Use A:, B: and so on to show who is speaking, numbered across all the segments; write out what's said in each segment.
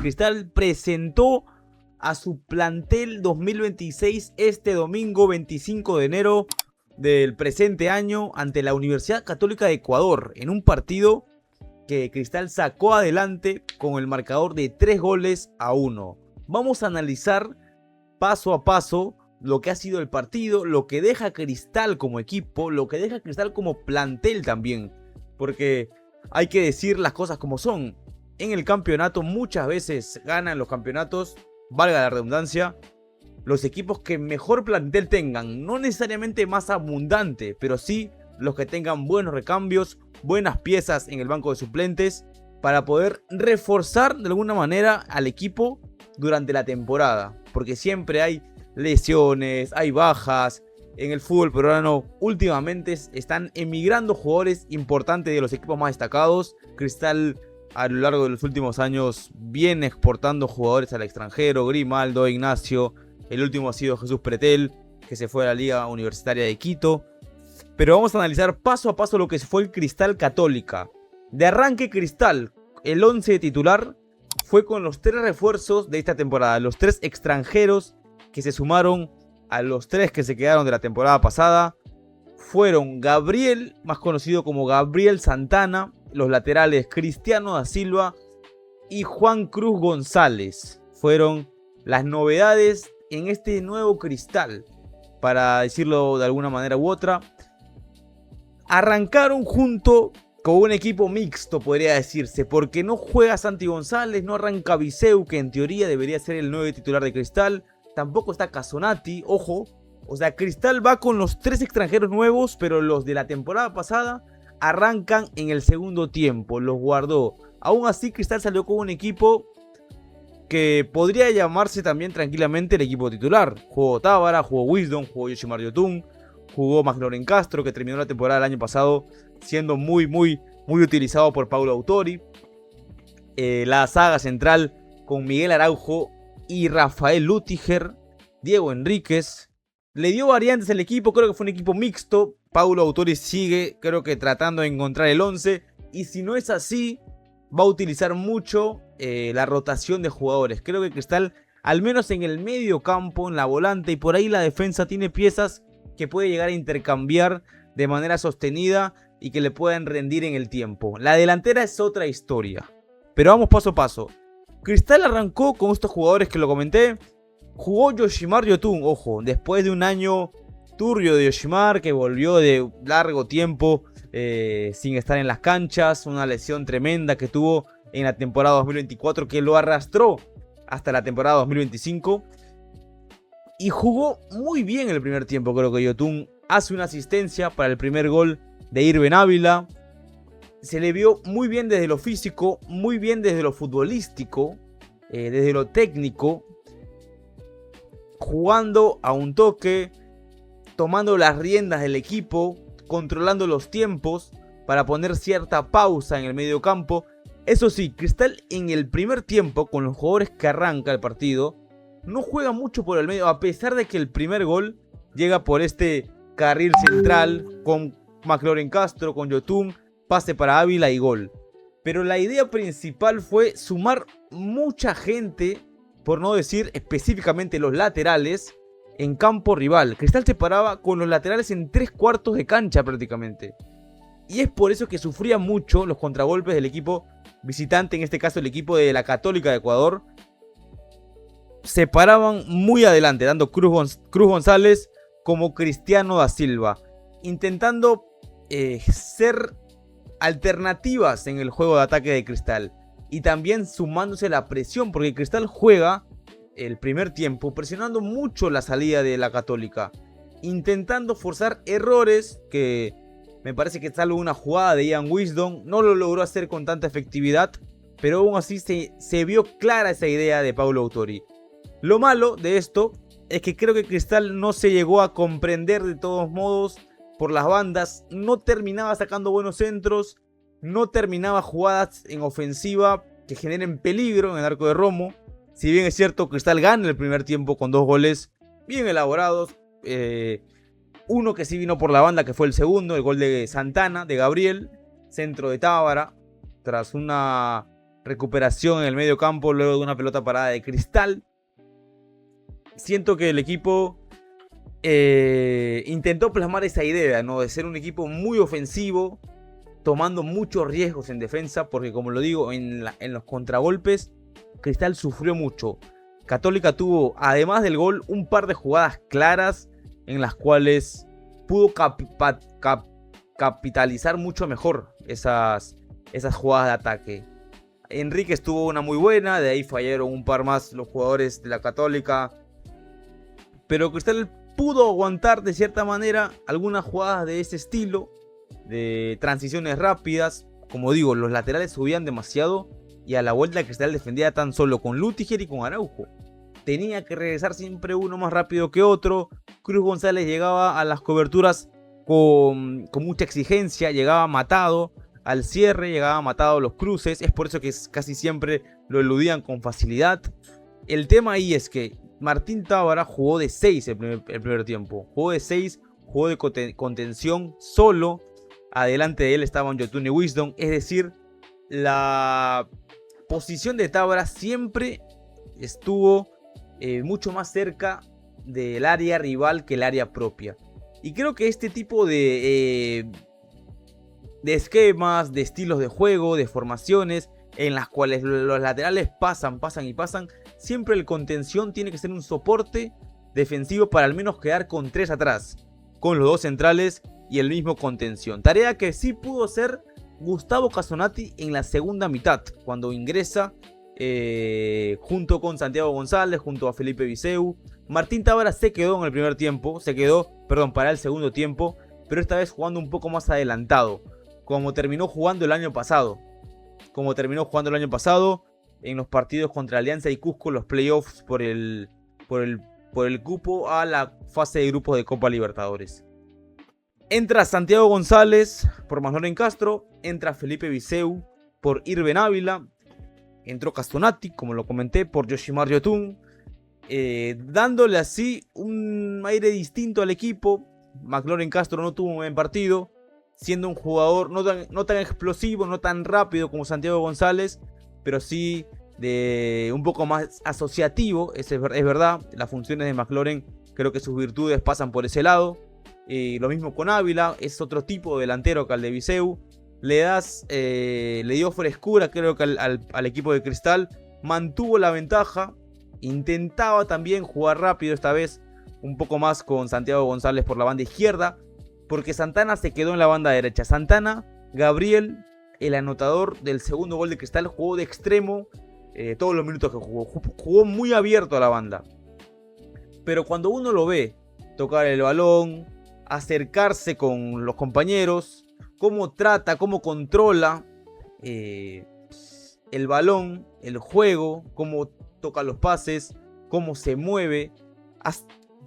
A: Cristal presentó a su plantel 2026 este domingo 25 de enero del presente año ante la Universidad Católica de Ecuador, en un partido que Cristal sacó adelante con el marcador de 3-1. Vamos a analizar paso a paso lo que ha sido el partido, lo que deja Cristal como equipo, lo que deja Cristal como plantel también, porque hay que decir las cosas como son. En el campeonato muchas veces ganan los campeonatos, valga la redundancia, los equipos que mejor plantel tengan, no necesariamente más abundante, pero sí los que tengan buenos recambios, buenas piezas en el banco de suplentes, para poder reforzar de alguna manera al equipo durante la temporada, porque siempre hay lesiones, hay bajas. En el fútbol peruano últimamente están emigrando jugadores importantes de los equipos más destacados. Cristal a lo largo de los últimos años viene exportando jugadores al extranjero, Grimaldo, Ignacio, el último ha sido Jesús Pretel, que se fue a la Liga Universitaria de Quito. Pero vamos a analizar paso a paso lo que fue el Cristal Católica. De arranque Cristal, el 11 titular fue con los 3 refuerzos de esta temporada, los 3 extranjeros que se sumaron a los 3 que se quedaron de la temporada pasada. Fueron Gabriel, más conocido como Gabriel Santana, los laterales Cristiano da Silva y Juan Cruz González. Fueron las novedades en este nuevo Cristal, para decirlo de alguna manera u otra. Arrancaron junto con un equipo mixto, podría decirse, porque no juega Santi González, no arranca Viseu, que en teoría debería ser el 9 titular de Cristal. Tampoco está Casonati, ojo. O sea, Cristal va con los 3 extranjeros nuevos, pero los de la temporada pasada arrancan en el segundo tiempo, los guardó. Aún así, Cristal salió con un equipo que podría llamarse también tranquilamente el equipo titular. Jugó Tábara, jugó Wisdom, jugó Yoshimar Yotun, jugó McLaurin Castro, que terminó la temporada del año pasado siendo muy utilizado por Paulo Autori. La saga central con Miguel Araujo y Rafael Lutiger, Diego Enríquez. Le dio variantes al equipo, creo que fue un equipo mixto. Paulo Autori sigue, creo que tratando de encontrar el 11. Y si no es así, va a utilizar mucho la rotación de jugadores. Creo que Cristal, al menos en el medio campo, en la volante y por ahí la defensa, tiene piezas que puede llegar a intercambiar de manera sostenida y que le puedan rendir en el tiempo. La delantera es otra historia. Pero vamos paso a paso. Cristal arrancó con estos jugadores que lo comenté. Jugó Yoshimar Yotun, ojo, después de un año turbio de Yoshimar, que volvió de largo tiempo sin estar en las canchas. Una lesión tremenda que tuvo en la temporada 2024 que lo arrastró hasta la temporada 2025. Y jugó muy bien el primer tiempo. Creo que Yotun hace una asistencia para el primer gol de Irben Ávila. Se le vio muy bien desde lo físico, muy bien desde lo futbolístico, desde lo técnico. Jugando a un toque, tomando las riendas del equipo, controlando los tiempos para poner cierta pausa en el medio campo. Eso sí, Cristal en el primer tiempo, con los jugadores que arranca el partido, no juega mucho por el medio, a pesar de que el primer gol llega por este carril central con McLaurin Castro, con Yotun, pase para Ávila y gol. Pero la idea principal fue sumar mucha gente, por no decir específicamente los laterales, en campo rival. Cristal se paraba con los laterales en 3/4 de cancha prácticamente. Y es por eso que sufría mucho los contragolpes del equipo visitante, en este caso el equipo de la Católica de Ecuador. Se paraban muy adelante, dando Cruz González como Cristiano da Silva, intentando ser alternativas en el juego de ataque de Cristal. Y también sumándose la presión, porque Cristal juega el primer tiempo presionando mucho la salida de la Católica, intentando forzar errores que me parece que salvo una jugada de Ian Wisdom no lo logró hacer con tanta efectividad, pero aún así se vio clara esa idea de Paulo Autori. Lo malo de esto es que creo que Cristal no se llegó a comprender de todos modos por las bandas, no terminaba sacando buenos centros, no terminaba jugadas en ofensiva que generen peligro en el arco de Romo. Si bien es cierto, Cristal gana el primer tiempo con 2 goles bien elaborados. Uno que sí vino por la banda, que fue el segundo, el gol de Santana, de Gabriel, centro de Tábara, tras una recuperación en el medio campo luego de una pelota parada de Cristal. Siento que el equipo intentó plasmar esa idea, ¿no? De ser un equipo muy ofensivo, tomando muchos riesgos en defensa, porque como lo digo, en los contragolpes, Cristal sufrió mucho. Católica tuvo, además del gol, un par de jugadas claras en las cuales pudo capitalizar mucho mejor esas jugadas de ataque. Enríquez tuvo una muy buena, de ahí fallaron un par más los jugadores de la Católica, pero Cristal pudo aguantar de cierta manera algunas jugadas de ese estilo, de transiciones rápidas. Como digo, los laterales subían demasiado y a la vuelta Cristal defendía tan solo con Lüttiger y con Araujo. Tenía que regresar siempre uno más rápido que otro. Cruz González llegaba a las coberturas con mucha exigencia, llegaba matado al cierre, llegaba matado a los cruces. Es por eso que casi siempre lo eludían con facilidad. El tema ahí es que Martín Tábara jugó de 6 el primer tiempo. Jugó de 6, jugó de contención solo. Adelante de él estaban Yotun y Wisdom. Es decir, la posición de Tábara siempre estuvo mucho más cerca del área rival que el área propia. Y creo que este tipo de esquemas, de estilos de juego, de formaciones en las cuales los laterales pasan, siempre el contención tiene que ser un soporte defensivo para al menos quedar con 3 atrás, con los 2 centrales y el mismo contención. Tarea que sí pudo hacer Gustavo Casonati en la segunda mitad, cuando ingresa junto con Santiago González, junto a Felipe Viseu. Martín Tábara se quedó en el primer tiempo, para el segundo tiempo, pero esta vez jugando un poco más adelantado, como terminó jugando el año pasado. En los partidos contra Alianza y Cusco, los playoffs por el cupo a la fase de grupos de Copa Libertadores. Entra Santiago González por McLaren Castro, entra Felipe Viseu por Irben Ávila, entró Castonati, como lo comenté, por Yoshimar Yotun, dándole así un aire distinto al equipo. McLaren Castro no tuvo un buen partido, siendo un jugador no tan explosivo, no tan rápido como Santiago González, pero sí de un poco más asociativo. Es verdad, las funciones de McLaren, creo que sus virtudes pasan por ese lado. Lo mismo con Ávila, es otro tipo de delantero que al de Viseu. Le dio frescura, creo que al equipo de Cristal. Mantuvo la ventaja, intentaba también jugar rápido esta vez, un poco más con Santiago González por la banda izquierda, porque Santana se quedó en la banda derecha. Santana, Gabriel, el anotador del segundo gol de Cristal, jugó de extremo todos los minutos que jugó muy abierto a la banda. Pero cuando uno lo ve tocar el balón, acercarse con los compañeros, cómo trata, cómo controla el balón, el juego, cómo toca los pases, cómo se mueve,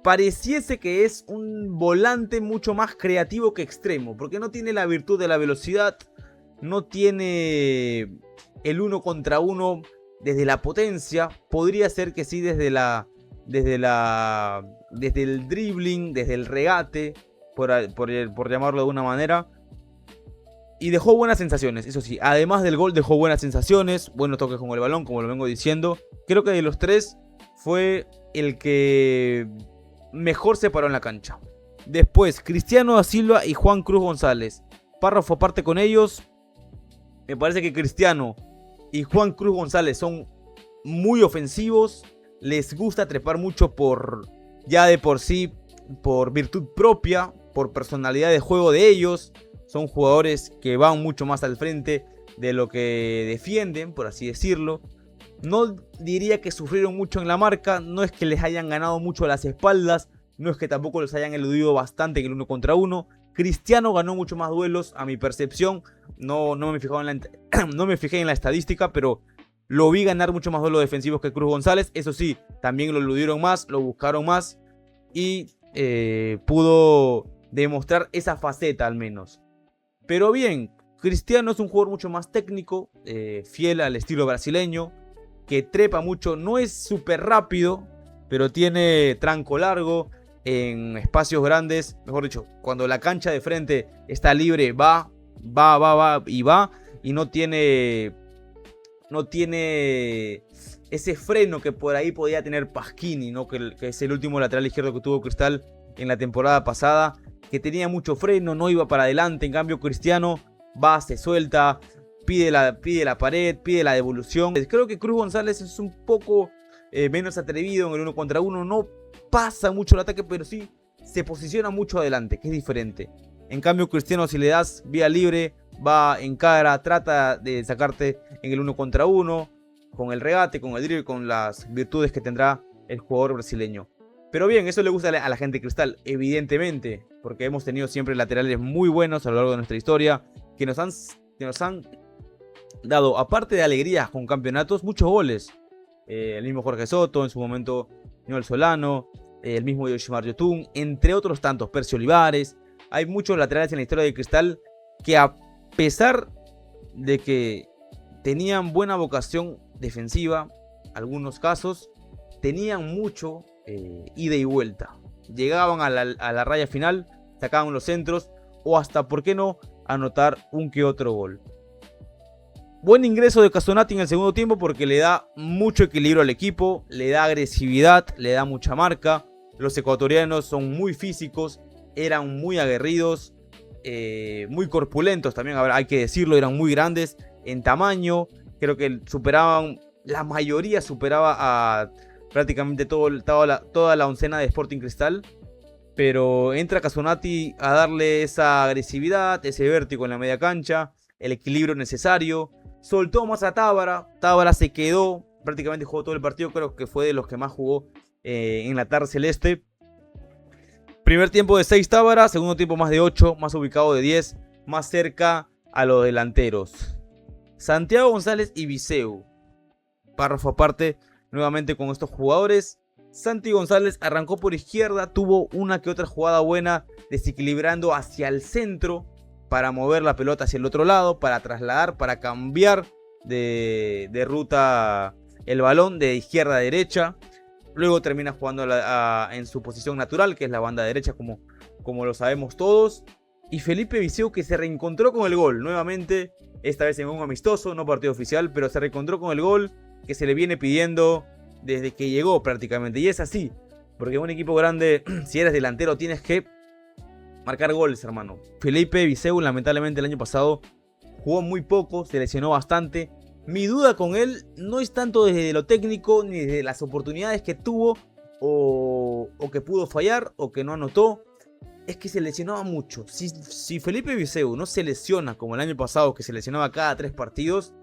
A: pareciese que es un volante mucho más creativo que extremo, porque no tiene la virtud de la velocidad, no tiene el 1 contra 1 desde la potencia. Podría ser que sí desde el dribbling, desde el regate, por llamarlo de alguna manera. Y dejó buenas sensaciones, eso sí. Además del gol dejó buenas sensaciones, buenos toques con el balón, como lo vengo diciendo. Creo que de los tres fue el que mejor se paró en la cancha. Después, Cristiano da Silva y Juan Cruz González. Párrafo aparte con ellos. Me parece que Cristiano y Juan Cruz González son muy ofensivos. Les gusta trepar mucho ya de por sí, por virtud propia, por personalidad de juego de ellos. Son jugadores que van mucho más al frente de lo que defienden, por así decirlo. No diría que sufrieron mucho en la marca, no es que les hayan ganado mucho a las espaldas, no es que tampoco les hayan eludido bastante en el 1 contra 1. Cristiano ganó mucho más duelos, a mi percepción. No me fijé en la estadística, pero lo vi ganar mucho más duelos defensivos que Cruz González. Eso sí, también lo eludieron más, lo buscaron más y pudo demostrar esa faceta al menos. Pero bien, Cristiano es un jugador mucho más técnico, fiel al estilo brasileño, que trepa mucho, no es súper rápido, pero tiene tranco largo en espacios grandes. Mejor dicho, cuando la cancha de frente está libre, va, y no tiene no tiene ese freno que por ahí podía tener Pasquini, ¿no? Que es el último lateral izquierdo que tuvo Cristal en la temporada pasada, que tenía mucho freno, no iba para adelante. En cambio Cristiano va, se suelta, pide la pared, pide la devolución. Creo que Cruz González es un poco menos atrevido en el 1 contra 1, no pasa mucho el ataque, pero sí se posiciona mucho adelante, que es diferente. En cambio Cristiano, si le das vía libre, va en cara, trata de sacarte en el 1 contra 1, con el regate, con el drible, con las virtudes que tendrá el jugador brasileño. Pero bien, eso le gusta a la gente de Cristal, evidentemente, porque hemos tenido siempre laterales muy buenos a lo largo de nuestra historia, que nos han dado, aparte de alegrías con campeonatos, muchos goles. El mismo Jorge Soto, en su momento Noel Solano, el mismo Yoshimar Yotun, entre otros tantos, Percio Olivares. Hay muchos laterales en la historia de Cristal que, a pesar de que tenían buena vocación defensiva, algunos casos, tenían mucho ida y vuelta. Llegaban a la raya final, sacaban los centros o hasta, ¿por qué no?, anotar un que otro gol. Buen ingreso de Casonati en el segundo tiempo porque le da mucho equilibrio al equipo, le da agresividad, le da mucha marca. Los ecuatorianos son muy físicos, eran muy aguerridos, muy corpulentos también, hay que decirlo, eran muy grandes en tamaño. Creo que superaban, la mayoría superaba a prácticamente toda la oncena de Sporting Cristal. Pero entra Casonati a darle esa agresividad, ese vértigo en la media cancha, el equilibrio necesario. Soltó más a Tábara, Tábara se quedó, prácticamente jugó todo el partido, creo que fue de los que más jugó en la tarde celeste. Primer tiempo de 6 Tábara, segundo tiempo más de 8, más ubicado de 10, más cerca a los delanteros. Santiago González y Viseu. Párrafo aparte nuevamente con estos jugadores. Santi González arrancó por izquierda, tuvo una que otra jugada buena, desequilibrando hacia el centro para mover la pelota hacia el otro lado, para trasladar, para cambiar de ruta el balón de izquierda a derecha. Luego termina jugando en su posición natural, que es la banda derecha, como lo sabemos todos. Y Felipe Viseu, que se reencontró con el gol nuevamente, esta vez en un amistoso, no partido oficial, pero se reencontró con el gol que se le viene pidiendo desde que llegó prácticamente. Y es así, porque en un equipo grande, si eres delantero, tienes que marcar goles, hermano. Felipe Viseu, lamentablemente, el año pasado jugó muy poco, se lesionó bastante. Mi duda con él no es tanto desde lo técnico, ni desde las oportunidades que tuvo, o que pudo fallar, o que no anotó. Es que se lesionaba mucho. Si Felipe Viseu no se lesiona como el año pasado, que se lesionaba cada 3 partidos,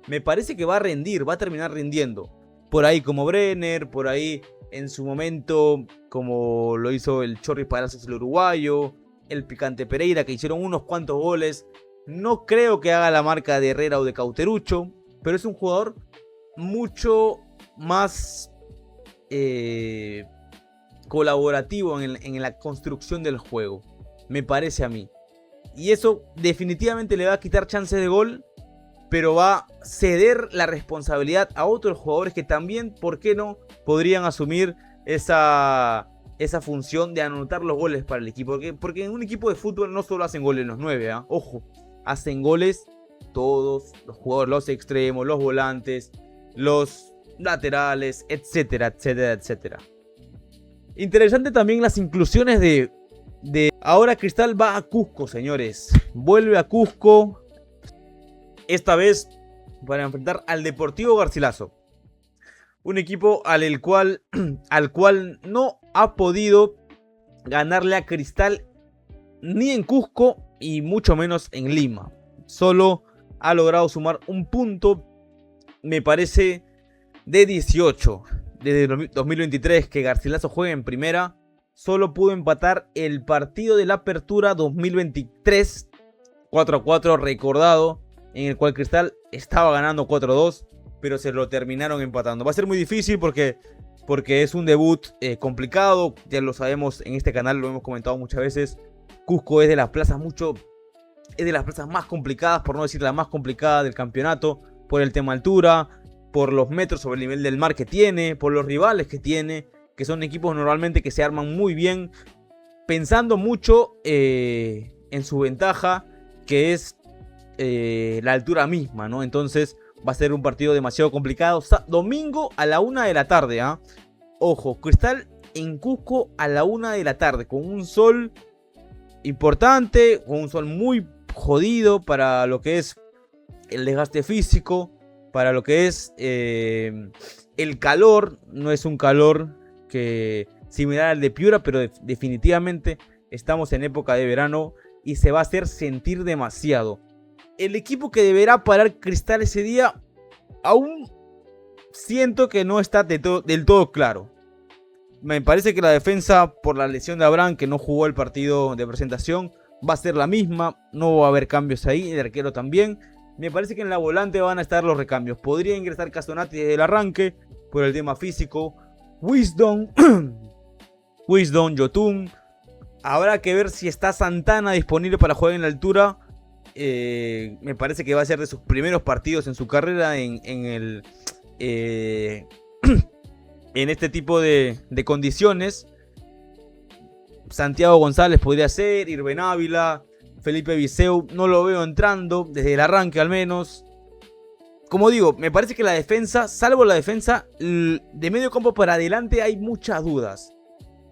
A: me parece que va a rendir, va a terminar rindiendo. Por ahí como Brenner, por ahí en su momento como lo hizo el Chorri Palacios, el uruguayo, el Picante Pereira, que hicieron unos cuantos goles. No creo que haga la marca de Herrera o de Cauterucho, pero es un jugador mucho más colaborativo en la construcción del juego, me parece a mí. Y eso definitivamente le va a quitar chances de gol, pero va a ceder la responsabilidad a otros jugadores que también, ¿por qué no?, podrían asumir esa función de anotar los goles para el equipo. Porque en un equipo de fútbol no solo hacen goles los 9, ¿eh? Ojo, hacen goles todos los jugadores, los extremos, los volantes, los laterales, etcétera, etcétera, etcétera. Interesante también las inclusiones de... Ahora Cristal va a Cusco, señores. Vuelve a Cusco. Esta vez para enfrentar al Deportivo Garcilaso. Un equipo al cual no ha podido ganarle a Cristal ni en Cusco y mucho menos en Lima. Solo ha logrado sumar un punto, me parece, de 18. Desde 2023 que Garcilaso juega en primera, solo pudo empatar el partido de la Apertura 2023, 4-4 recordado, en el cual Cristal estaba ganando 4-2, pero se lo terminaron empatando. Va a ser muy difícil porque es un debut complicado, ya lo sabemos en este canal, lo hemos comentado muchas veces. Cusco es de las plazas más complicadas, por no decir la más complicada del campeonato, por el tema altura, por los metros sobre el nivel del mar que tiene, por los rivales que tiene, que son equipos normalmente que se arman muy bien, pensando mucho en su ventaja, que es la altura misma, ¿no? Entonces Va a ser un partido demasiado complicado. Domingo a la 1 de la tarde, ¿ah? Ojo, Cristal en Cusco a la 1 de la tarde, con un sol importante, con un sol muy jodido para lo que es el desgaste físico, para lo que es el calor. No es un calor que similar al de Piura, pero definitivamente estamos en época de verano y se va a hacer sentir demasiado. El equipo que deberá parar Cristal ese día, aún siento que no está del todo claro. Me parece que la defensa, por la lesión de Abraham, que no jugó el partido de presentación, va a ser la misma. No va a haber cambios ahí, el arquero también. Me parece que en la volante van a estar los recambios. Podría ingresar Castonati desde el arranque por el tema físico. Wisdom, Yotun. Habrá que ver si está Santana disponible para jugar en la altura. Me parece que va a ser de sus primeros partidos en su carrera en este tipo de condiciones. Santiago González podría ser, Irben Ávila, Felipe Viseu, no lo veo entrando, desde el arranque al menos. Como digo, me parece que la defensa, salvo la defensa, de medio campo para adelante hay muchas dudas.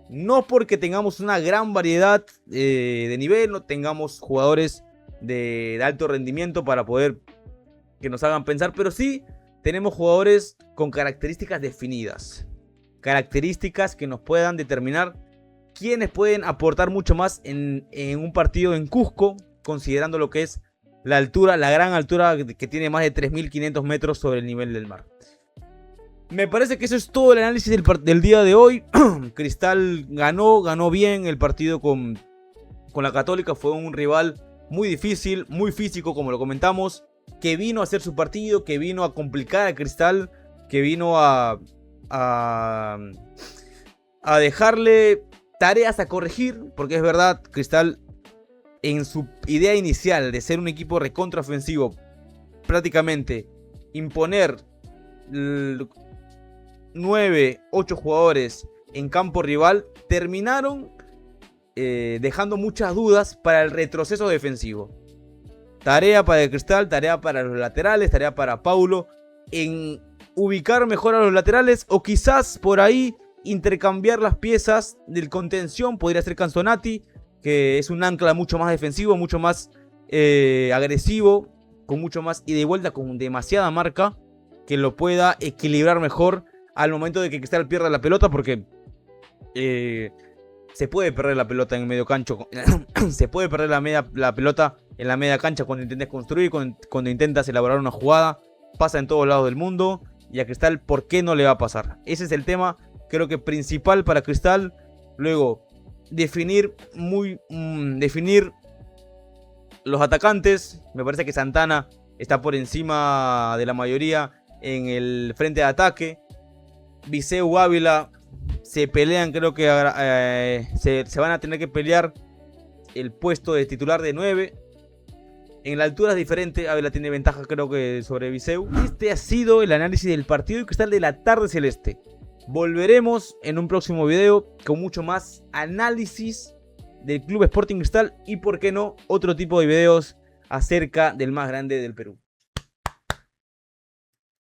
A: No porque tengamos una gran variedad de nivel, no tengamos jugadores de alto rendimiento para poder que nos hagan pensar, pero sí tenemos jugadores con características definidas. Características que nos puedan determinar quiénes pueden aportar mucho más en un partido en Cusco, considerando lo que es la altura, la gran altura que tiene más de 3.500 metros sobre el nivel del mar. Me parece que eso es todo el análisis del día de hoy. Cristal ganó bien el partido con la Católica. Fue un rival muy difícil, muy físico, como lo comentamos, que vino a hacer su partido, que vino a complicar a Cristal, que vino a dejarle tareas a corregir, porque es verdad, Cristal en su idea inicial de ser un equipo recontraofensivo, prácticamente imponer 9, 8 jugadores en campo rival, terminaron dejando muchas dudas para el retroceso defensivo. Tarea para el Cristal, tarea para los laterales, tarea para Paulo en ubicar mejor a los laterales, o quizás por ahí intercambiar las piezas del contención. Podría ser Canzonati, que es un ancla mucho más defensivo, mucho más agresivo, con mucho más ida y vuelta, con demasiada marca, que lo pueda equilibrar mejor al momento de que Cristal pierda la pelota, porque se puede perder la pelota en medio cancho. Se puede perder la pelota en la media cancha cuando intentas construir, cuando intentas elaborar una jugada. Pasa en todos lados del mundo, y a Cristal, ¿por qué no le va a pasar? Ese es el tema, creo que principal para Cristal. Luego, definir los atacantes. Me parece que Santana está por encima de la mayoría en el frente de ataque. Viseu, Ávila se pelean, creo que se van a tener que pelear el puesto de titular de 9. En la altura es diferente, Ávila tiene ventaja creo que sobre Viseu. Este ha sido el análisis del partido de Cristal de la tarde celeste. Volveremos en un próximo video con mucho más análisis del Club Sporting Cristal y, por qué no, otro tipo de videos acerca del más grande del Perú.